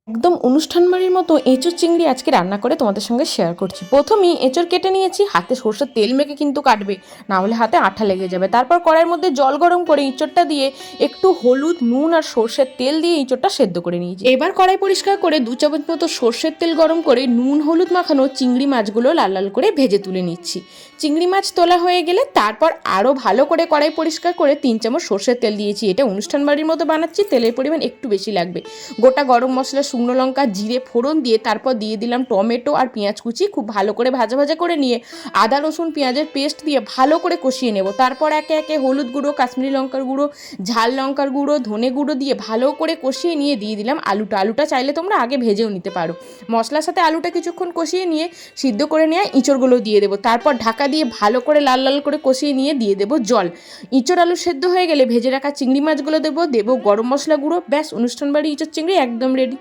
একদম অনুষ্ঠান বাড়ির মতো এঁচোড় চিংড়ি আজকে রান্না করে তোমাদের সঙ্গে শেয়ার করছি। প্রথমেই এঁচোড় কেটে নিয়েছি, হাতে সরষের তেল মেখে কিন্তু কাটবে, না হলে হাতে আঠা লেগে যাবে। তারপর কড়াইয়ের মধ্যে জল গরম করে এঁচোড়টা দিয়ে একটু হলুদ, নুন আর সরষের তেল দিয়ে এঁচোড়টা সেদ্ধ করে নিয়েছি। এবার কড়াই পরিষ্কার করে 2 চামচ মতো সরষের তেল গরম করে নুন হলুদ মাখানো চিংড়ি মাছগুলো লাল লাল করে ভেজে তুলে নিচ্ছি। চিংড়ি মাছ তোলা হয়ে গেলে তারপর আরও ভালো করে কড়াই পরিষ্কার করে 3 চামচ সরষের তেল দিয়েছি। এটা অনুষ্ঠান বাড়ির মতো বানাচ্ছি, তেলের পরিমাণ একটু বেশি লাগবে। গোটা গরম মশলা, শুকনো লঙ্কা, জিরে ফোড়ন দিয়ে তারপর দিয়ে দিলাম টমেটো আর পেঁয়াজ কুচি। খুব ভালো করে ভাজা ভাজা করে নিয়ে আদা রসুন পেঁয়াজের পেস্ট দিয়ে ভালো করে কষিয়ে নেব। তারপর একে একে হলুদ গুঁড়ো, কাশ্মীরি লঙ্কার গুঁড়ো, ঝাল লঙ্কার গুঁড়ো, ধনে গুঁড়ো দিয়ে ভালো করে কষিয়ে নিয়ে দিয়ে দিলাম আলুটা চাইলে তোমরা আগে ভেজেও নিতে পারো। মশলার সাথে আলুটা কিছুক্ষণ কষিয়ে নিয়ে সিদ্ধ করে নেওয়া ইঁচড়গুলো দিয়ে দেবো। তারপর ঢাকা দিয়ে ভালো করে লাল লাল করে কষিয়ে নিয়ে দিয়ে দেবো জল। ইঁচড় আলু সেদ্ধ হয়ে গেলে ভেজে রাখা চিংড়ি মাছগুলো দেবো গরম মশলা গুঁড়ো। ব্যাস, অনুষ্ঠান বাড়ি ইঁচড় চিংড়ি একদম রেডি।